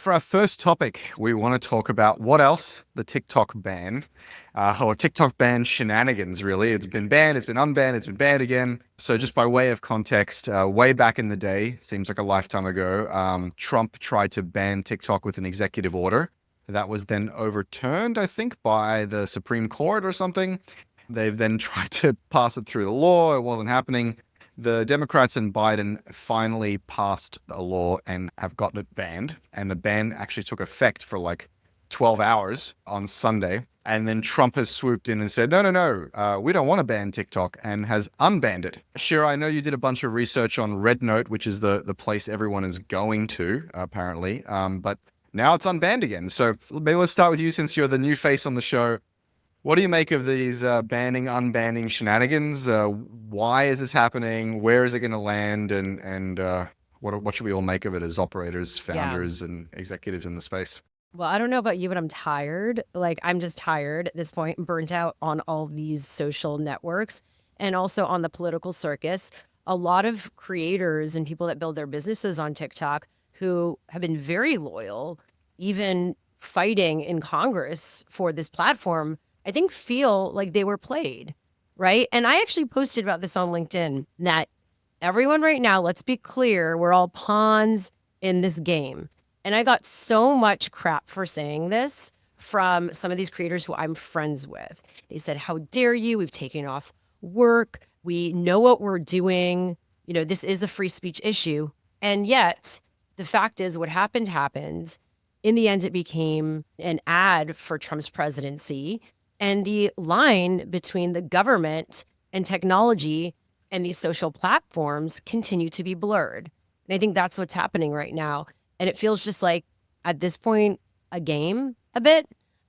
For our first topic, we want to talk about what else the TikTok ban, or TikTok ban shenanigans, really. It's been banned, it's been unbanned, it's been banned again. So, just by way of context, way back in the day, seems like a lifetime ago, Trump tried to ban TikTok with an executive order. That was then overturned, I think, by the Supreme Court or something. They've then tried to pass it through the law. It wasn't happening. The Democrats and Biden finally passed a law and have gotten it banned. And the ban actually took effect for like 12 hours on Sunday. And then Trump has swooped in and said, no, no, no, we don't want to ban TikTok, and has unbanned it. Shira, I know you did a bunch of research on RedNote, which is the place everyone is going to, apparently. But now it's unbanned again. So maybe let's start with you, since you're the new face on the show. What do you make of these banning, unbanning shenanigans? Why is this happening? Where is it going to land? And what should we all make of it as operators, Yeah. founders, and executives in the space? Well, I don't know about you, but I'm tired. Like, I'm just tired at this point, burnt out on all these social networks and also on the political circus. A lot of creators and people that build their businesses on TikTok who have been very loyal, even fighting in Congress for this platform, I think feel like they were played, right? And I actually posted about this on LinkedIn that everyone right now, let's be clear, we're all pawns in this game. And I got so much crap for saying this from some of these creators who I'm friends with. They said, how dare you? We've taken off work. We know what we're doing. You know, this is a free speech issue. And yet, the fact is, what happened happened. In the end, it became an ad for Trump's presidency. And the line between the government and technology and these social platforms continue to be blurred. And I think that's what's happening right now. And it feels just like, at this point, a game a bit,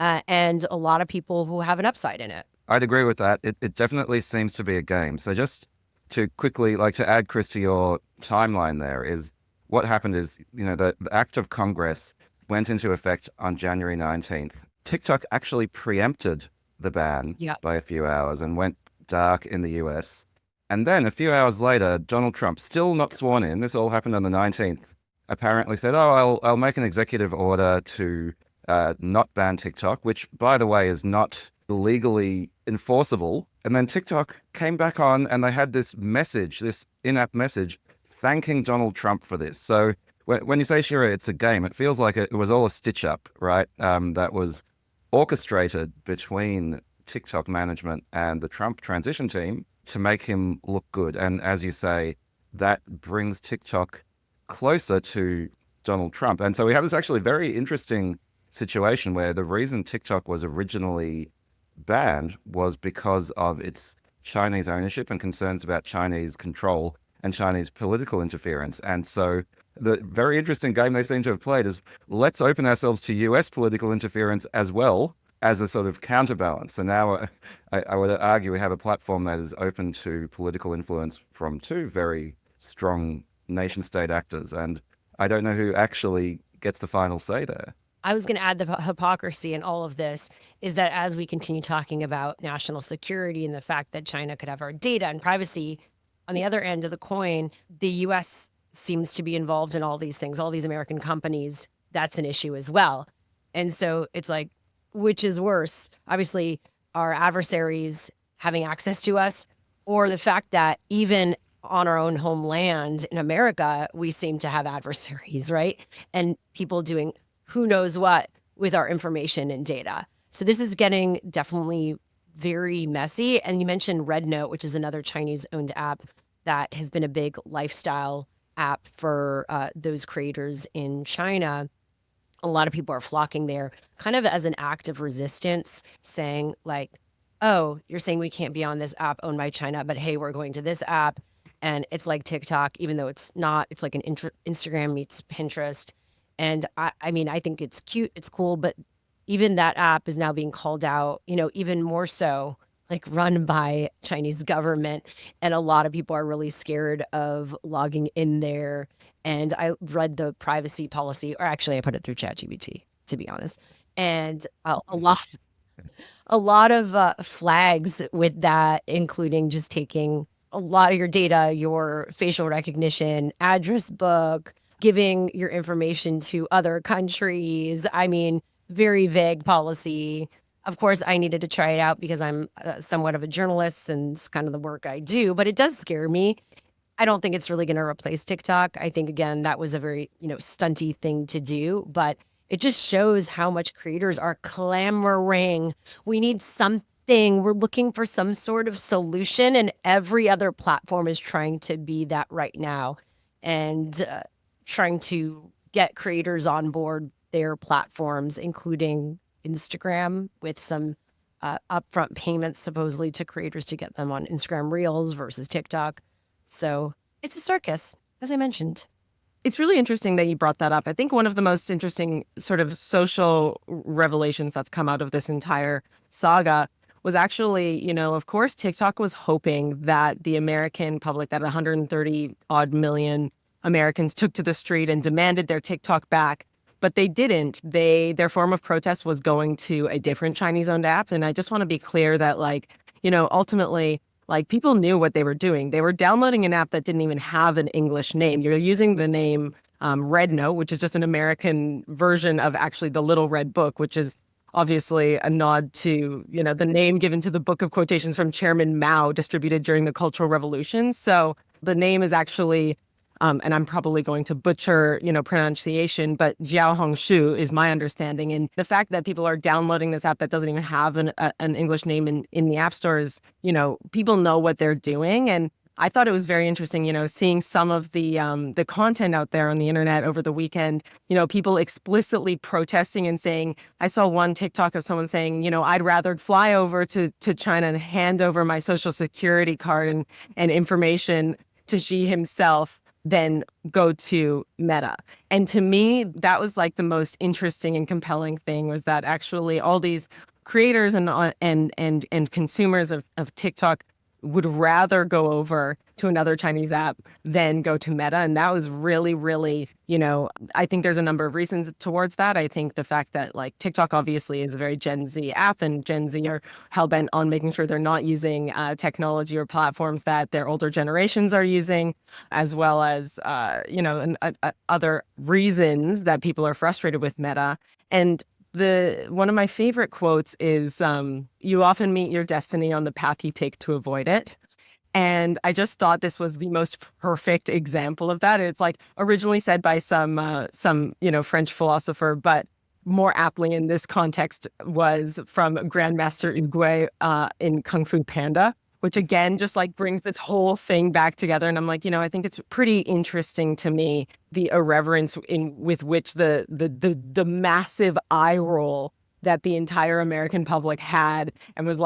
and a lot of people who have an upside in it. I'd agree with that. It definitely seems to be a game. So just to quickly, like to add, Chris, to your timeline there is what happened is, the act of Congress went into effect on January 19th. TikTok actually preempted the ban Yeah. by a few hours and went dark in the US. And then a few hours later, Donald Trump, still not sworn in, this all happened on the 19th, apparently said, "Oh, I'll make an executive order to not ban TikTok," which, by the way, is not legally enforceable. And then TikTok came back on, and they had this message, this in-app message, thanking Donald Trump for this. So when you say, Shira, it's a game, it feels like it was all a stitch-up, right? That was orchestrated between TikTok management and the Trump transition team to make him look good. And as you say, that brings TikTok closer to Donald Trump. And so we have this actually very interesting situation where the reason TikTok was originally banned was because of its Chinese ownership and concerns about Chinese control and Chinese political interference. And so the very interesting game they seem to have played is, let's open ourselves to US political interference as well as a sort of counterbalance. So now I would argue we have a platform that is open to political influence from two very strong nation state actors. And I don't know who actually gets the final say there. I was going to add the hypocrisy in all of this is that as we continue talking about national security and the fact that China could have our data and privacy, on the other end of the coin, the US seems to be involved in all these things, all these American companies. That's an issue as well. And so it's like, which is worse? Obviously, our adversaries having access to us, or the fact that even on our own homeland in America, we seem to have adversaries, right? And people doing who knows what with our information and data. So this is getting definitely very messy. And you mentioned RedNote, which is another Chinese owned app that has been a big lifestyle app for those creators in China. A lot of people are flocking there kind of as an act of resistance, saying like, oh, you're saying we can't be on this app owned by China, but hey, we're going to this app. And it's like TikTok, even though it's not, it's like an Instagram meets Pinterest. And I mean, I think it's cute, it's cool, but even that app is now being called out, even more so, like run by Chinese government. And a lot of people are really scared of logging in there. And I read the privacy policy, or actually I put it through ChatGPT, to be honest. And a lot of flags with that, including just taking a lot of your data, your facial recognition, address book, giving your information to other countries. I mean, very vague policy. Of course, I needed to try it out because I'm somewhat of a journalist and it's kind of the work I do, but it does scare me. I don't think it's really going to replace TikTok. I think, again, that was a very, stunty thing to do, but it just shows how much creators are clamoring. We need something. We're looking for some sort of solution, and every other platform is trying to be that right now and trying to get creators on board their platforms, including Instagram, with some upfront payments supposedly to creators to get them on Instagram Reels versus TikTok. So it's a circus, as I mentioned. It's really interesting that you brought that up. I think one of the most interesting sort of social revelations that's come out of this entire saga was actually, of course, TikTok was hoping that the American public, that 130 odd million Americans took to the street and demanded their TikTok back. But they didn't. Their form of protest was going to a different Chinese-owned app. And I just want to be clear that, ultimately, people knew what they were doing. They were downloading an app that didn't even have an English name. You're using the name Red Note, which is just an American version of actually the Little Red Book, which is obviously a nod to, the name given to the book of quotations from Chairman Mao distributed during the Cultural Revolution. So the name is actually, and I'm probably going to butcher, pronunciation, but Jiao Hongshu is my understanding. And the fact that people are downloading this app that doesn't even have an English name in the app stores, people know what they're doing. And I thought it was very interesting, seeing some of the content out there on the internet over the weekend, people explicitly protesting and saying, I saw one TikTok of someone saying, I'd rather fly over to China and hand over my social security card and information to Xi himself than go to Meta. And to me, that was like the most interesting and compelling thing, was that actually all these creators and consumers of TikTok would rather go over to another Chinese app than go to Meta. And that was really, really, I think there's a number of reasons towards that. I think the fact that TikTok obviously is a very Gen Z app, and Gen Z are hell-bent on making sure they're not using technology or platforms that their older generations are using, as well as, other reasons that people are frustrated with Meta. And one of my favorite quotes is, you often meet your destiny on the path you take to avoid it. And I just thought this was the most perfect example of that. It's originally said by some French philosopher, but more aptly in this context was from Grandmaster Oogway in Kung Fu Panda, which again just brings this whole thing back together. And I'm I think it's pretty interesting to me, the irreverence with which the massive eye roll that the entire American public had, and was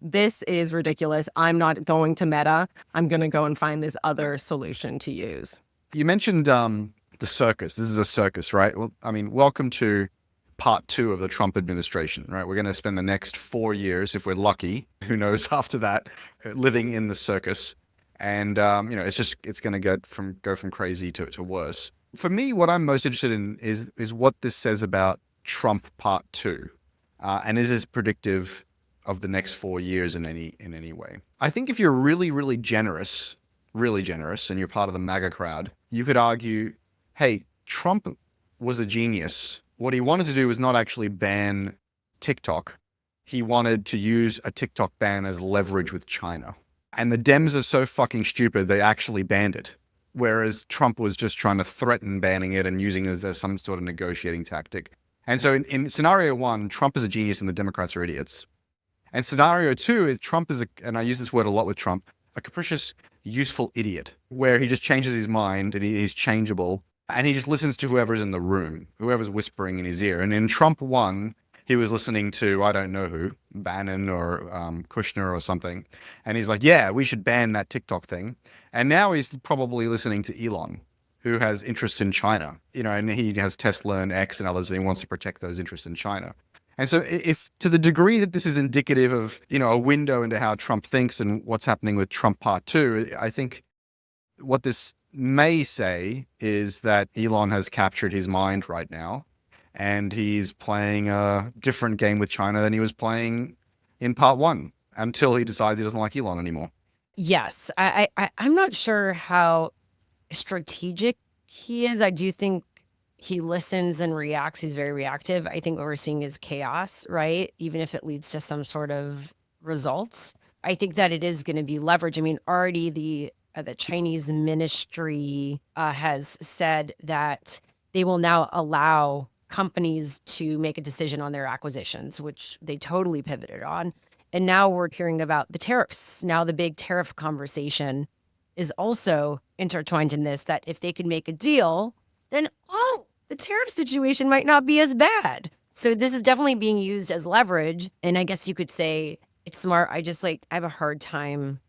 this is ridiculous. I'm not going to Meta. I'm going to go and find this other solution to use. You mentioned the circus. This is a circus, right? Well, I mean, welcome to part 2 of the Trump administration, right? We're going to spend the next 4 years, if we're lucky, who knows after that, living in the circus. And, it's going to go from crazy to worse. For me, what I'm most interested in is what this says about Trump part 2. And is this predictive of the next 4 years in any way? I think if you're really, really generous, and you're part of the MAGA crowd, you could argue, hey, Trump was a genius. What he wanted to do was not actually ban TikTok. He wanted to use a TikTok ban as leverage with China. And the Dems are so fucking stupid, they actually banned it. Whereas Trump was just trying to threaten banning it and using it as some sort of negotiating tactic. And so in scenario 1, Trump is a genius and the Democrats are idiots. And scenario 2 is Trump is and I use this word a lot with Trump, a capricious, useful idiot, where he just changes his mind and he's changeable. And he just listens to whoever's in the room, whoever's whispering in his ear. And in Trump 1, he was listening to, I don't know who, Bannon or Kushner or something. And he's like, yeah, we should ban that TikTok thing. And now he's probably listening to Elon, who has interests in China, and he has Tesla and X and others, and he wants to protect those interests in China. And so if to the degree that this is indicative of, a window into how Trump thinks and what's happening with Trump part 2, I think what this may say is that Elon has captured his mind right now, and he's playing a different game with China than he was playing in part 1 until he decides he doesn't like Elon anymore. Yes, I'm not sure how strategic He is. I do think he listens and reacts. He's very reactive. I think what we're seeing is chaos, right? Even if it leads to some sort of results. I think that it is going to be leverage. I mean, already the Chinese ministry has said that they will now allow companies to make a decision on their acquisitions, which they totally pivoted on. And now we're hearing about the tariffs. Now the big tariff conversation is also intertwined in this, that if they could make a deal, then, oh, the tariff situation might not be as bad. So this is definitely being used as leverage. And I guess you could say it's smart. I have a hard time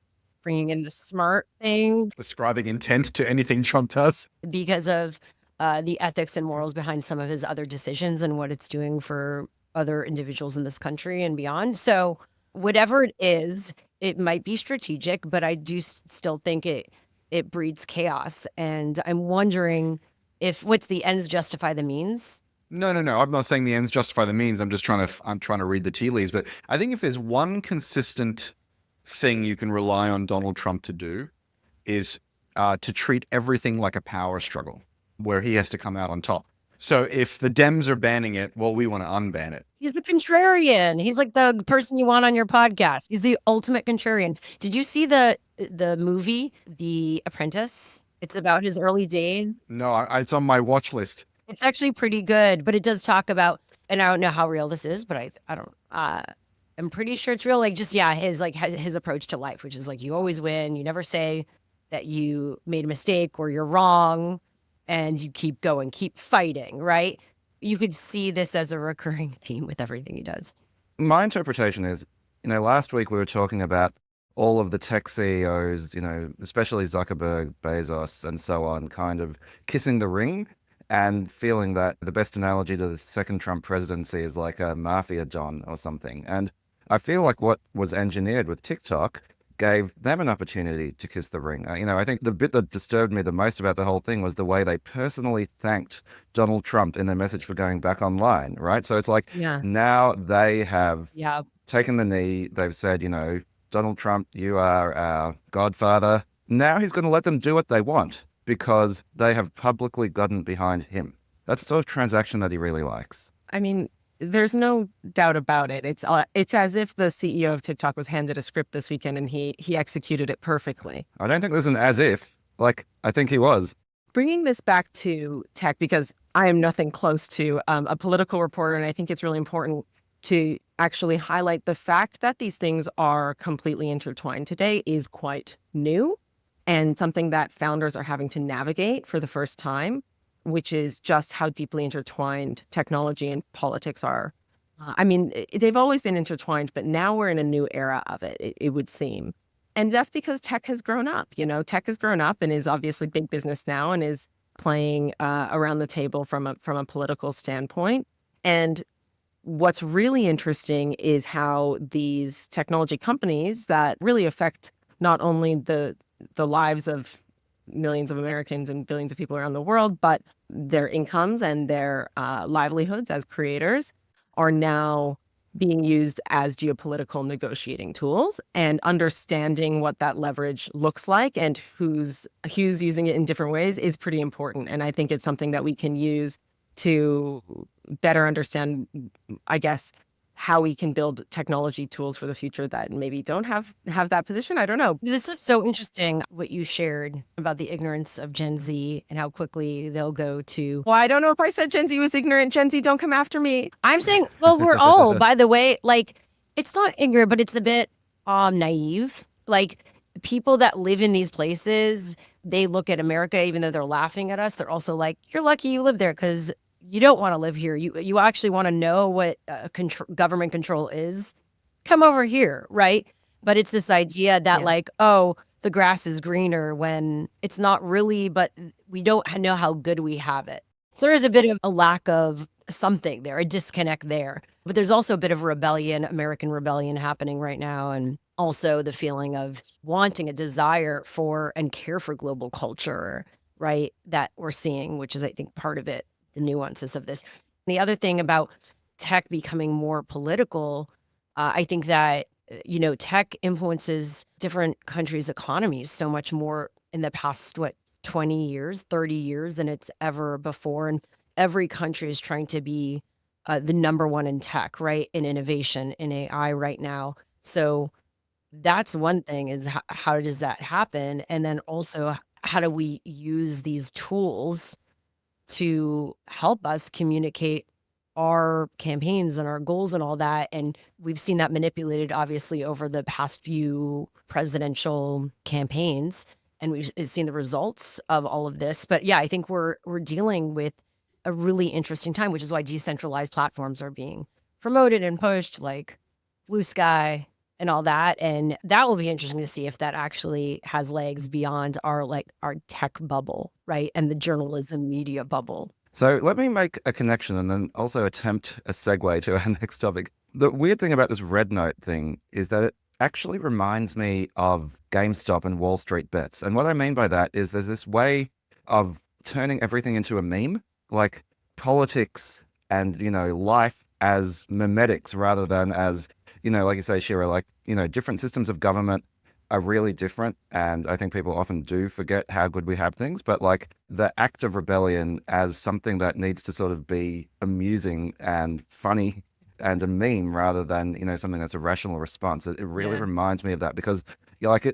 bringing in the smart thing Describing intent to anything Trump does. because of the ethics and morals behind some of his other decisions and what it's doing for other individuals in this country and beyond. So whatever it is, it might be strategic, but I do still think it breeds chaos. And I'm wondering if what's the ends justify the means. No. I'm not saying the ends justify the means. I'm trying to read the tea leaves. But I think if there's one consistent thing you can rely on Donald Trump to do is to treat everything like a power struggle where he has to come out on top. So if the Dems are banning it, well, we want to unban it. He's the contrarian. He's like the person you want on your podcast. He's the ultimate contrarian. Did you see the movie, The Apprentice? It's about his early days. No, it's on my watch list. It's actually pretty good, but it does talk about, and I don't know how real this is, but I don't, I'm pretty sure it's real. Like just, yeah, his approach to life, which is like, you always win. You never say that you made a mistake or you're wrong, and you keep going, keep fighting, right? You could see this as a recurring theme with everything he does. My interpretation is, last week we were talking about all of the tech CEOs, especially Zuckerberg, Bezos, and so on, kind of kissing the ring and feeling that the best analogy to the second Trump presidency is like a mafia don or something. And I feel like what was engineered with TikTok gave them an opportunity to kiss the ring. I think the bit that disturbed me the most about the whole thing was the way they personally thanked Donald Trump in their message for going back online, right? So it's like now they have taken the knee. They've said, Donald Trump, you are our godfather. Now he's going to let them do what they want because they have publicly gotten behind him. That's the sort of transaction that he really likes. I mean, there's no doubt about it. It's as if the CEO of TikTok was handed a script this weekend and he executed it perfectly. I don't think there's an as if. I think he was. Bringing this back to tech, because I am nothing close to a political reporter, and I think it's really important to actually highlight the fact that these things are completely intertwined today is quite new and something that founders are having to navigate for the first time, which is just how deeply intertwined technology and politics are. They've always been intertwined, but now we're in a new era of it would seem. And that's because tech has grown up. Tech has grown up and is obviously big business now and is playing around the table from a political standpoint. And what's really interesting is how these technology companies that really affect not only the lives of millions of Americans and billions of people around the world, but their incomes and their livelihoods as creators are now being used as geopolitical negotiating tools, and understanding what that leverage looks like and who's using it in different ways is pretty important. And I think it's something that we can use to better understand, I guess, how we can build technology tools for the future that maybe don't have that position. I don't know. This is so interesting what you shared about the ignorance of Gen Z and how quickly they'll go to. Well, I don't know if I said Gen Z was ignorant. Gen Z, don't come after me. I'm saying, well, we're all, by the way, it's not ignorant, but it's a bit naive. People that live in these places, they look at America, even though they're laughing at us, they're also like, you're lucky you live there because you don't want to live here. You actually want to know what government control is. Come over here, right? But it's this idea that the grass is greener when it's not really, but we don't know how good we have it. So there is a bit of a lack of something there, a disconnect there. But there's also a bit of rebellion, American rebellion happening right now. And also the feeling of wanting a desire for and care for global culture, right? That we're seeing, which is, I think, part of it. The nuances of this. The other thing about tech becoming more political, I think that, tech influences different countries' economies so much more in the past, 20 years, 30 years than it's ever before. And every country is trying to be the number one in tech, right? In innovation, in AI right now. So that's one thing is how does that happen? And then also, how do we use these tools to help us communicate our campaigns and our goals and all that? And we've seen that manipulated, obviously, over the past few presidential campaigns. And we've seen the results of all of this. But yeah, I think we're dealing with a really interesting time, which is why decentralized platforms are being promoted and pushed, like Blue Sky and all that. And that will be interesting to see if that actually has legs beyond our tech bubble, right? And the journalism media bubble. So let me make a connection and then also attempt a segue to our next topic. The weird thing about this Red Note thing is that it actually reminds me of GameStop and Wall Street Bets. And what I mean by that is there's this way of turning everything into a meme, like politics and, life as memetics rather than as, like you say, Shira, like, different systems of government are really different. And I think people often do forget how good we have things. But like the act of rebellion as something that needs to sort of be amusing and funny and a meme rather than, something that's a rational response. It really reminds me of that because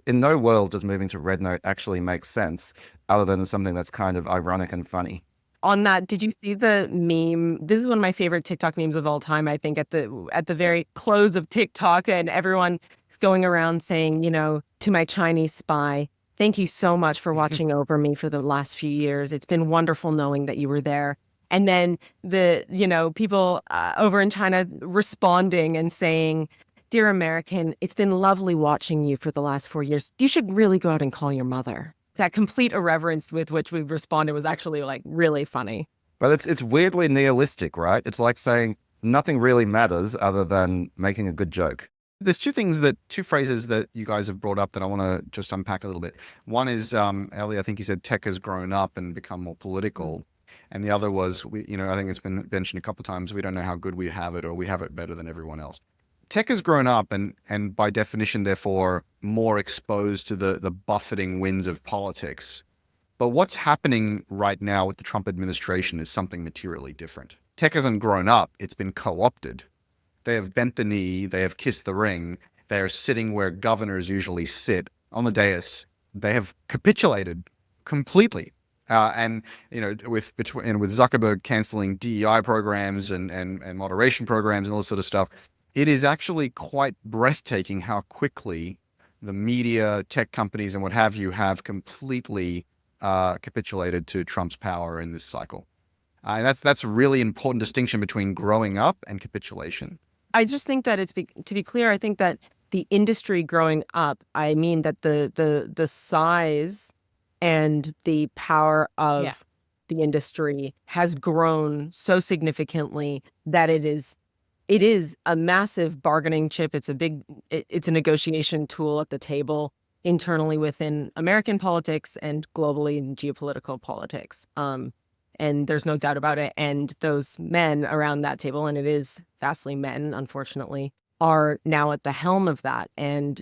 in no world does moving to Red Note actually make sense other than something that's kind of ironic and funny. On that, did you see the meme? This is one of my favorite TikTok memes of all time. I think at the very close of TikTok, and everyone going around saying, to my Chinese spy, thank you so much for watching over me for the last few years. It's been wonderful knowing that you were there. And then people over in China responding and saying, dear American, it's been lovely watching you for the last 4 years. You should really go out and call your mother. That complete irreverence with which we responded was actually really funny. But it's weirdly nihilistic, right? It's like saying nothing really matters other than making a good joke. There's two phrases that you guys have brought up that I want to just unpack a little bit. One is, Ellie, I think you said tech has grown up and become more political. And the other was, I think it's been mentioned a couple of times, we don't know how good we have it or we have it better than everyone else. Tech has grown up and by definition, therefore, more exposed to the buffeting winds of politics. But what's happening right now with the Trump administration is something materially different. Tech hasn't grown up, it's been co-opted. They have bent the knee, they have kissed the ring, they are sitting where governors usually sit on the dais. They have capitulated completely. With Zuckerberg canceling DEI programs and moderation programs and all this sort of stuff, it is actually quite breathtaking how quickly the media, tech companies, and what have you have completely capitulated to Trump's power in this cycle. And that's a really important distinction between growing up and capitulation. I just think that to be clear, I think that the industry growing up, I mean that the size and the power of the industry has grown so significantly that it is a massive bargaining chip. It's a negotiation tool at the table internally within American politics and globally in geopolitical politics. And there's no doubt about it. And those men around that table, and it is vastly men, unfortunately, are now at the helm of that. And,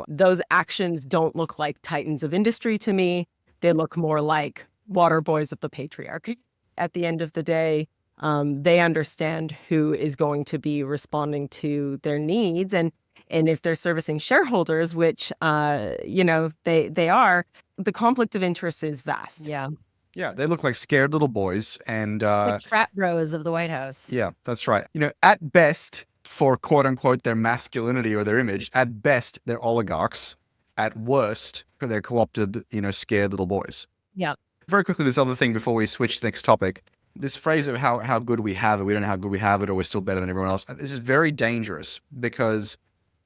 those actions don't look like titans of industry to me. They look more like water boys of the patriarchy. At the end of the day, they understand who is going to be responding to their needs. And if they're servicing shareholders, which, they are, the conflict of interest is vast. Yeah. Yeah, they look like scared little boys. And the frat bros of the White House. Yeah, that's right. At best, for quote unquote their masculinity or their image, at best, they're oligarchs. At worst, they're co-opted, scared little boys. Yeah. Very quickly, this other thing before we switch to the next topic. This phrase of how good we have it, we don't know how good we have it, or we're still better than everyone else. This is very dangerous because,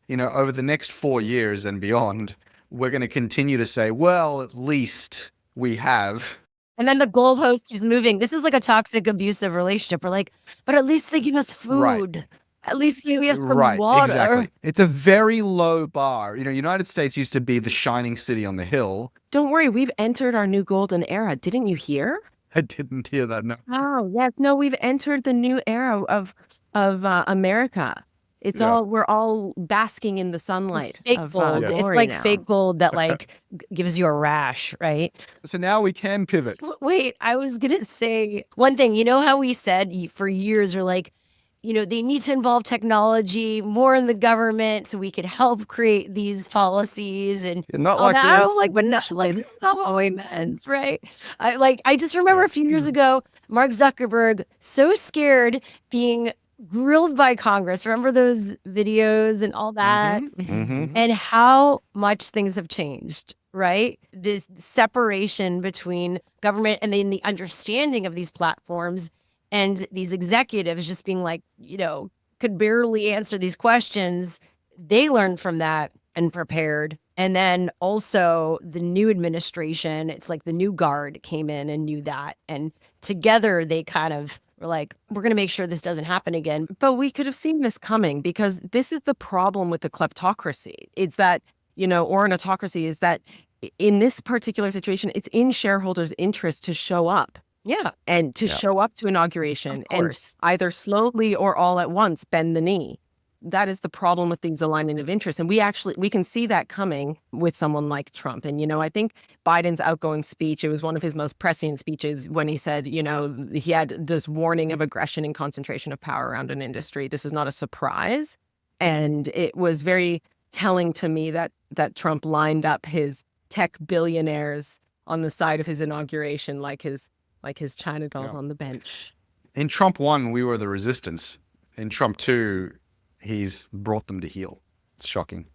over the next 4 years and beyond, we're going to continue to say, well, at least we have. And then the goalpost keeps moving. This is like a toxic, abusive relationship. We're like, but at least they give us food. Right. At least we have some right, water. Exactly. It's a very low bar. United States used to be the shining city on the hill. Don't worry, we've entered our new golden era. Didn't you hear? I didn't hear that, no. Oh, yes. No, we've entered the new era of America. It's Yeah. all we're all basking in the sunlight It's fake of gold. It's glory like now. fake gold that like gives you a rash, right? So now we can pivot. Wait, I was gonna say one thing. You know how we said for years we're like, they need to involve technology more in the government so we could help create these policies and Not all like that. this. I'm like, but not like this is not what we meant, right? I just remember a few years ago, Mark Zuckerberg so scared being grilled by Congress. Remember those videos and all that? Mm-hmm. And how much things have changed, right? This separation between government and then the understanding of these platforms and these executives just being like, could barely answer these questions. They learned from that and prepared. And then also the new administration, it's like the new guard came in and knew that. And together they kind of were like, we're going to make sure this doesn't happen again. But we could have seen this coming because this is the problem with the kleptocracy. It's that, or an autocracy is that in this particular situation, it's in shareholders' interest to show up Yeah. and to Yeah. show up to inauguration Of and course. either slowly or all at once bend the knee. That is the problem with these alignment of interests. And we can see that coming with someone like Trump. And, I think Biden's outgoing speech, it was one of his most prescient speeches when he said, he had this warning of aggression and concentration of power around an industry. This is not a surprise. And it was very telling to me that Trump lined up his tech billionaires on the side of his inauguration, like his China dolls Yeah. on the bench. In Trump 1, we were the resistance. In Trump 2, he's brought them to heel. It's shocking.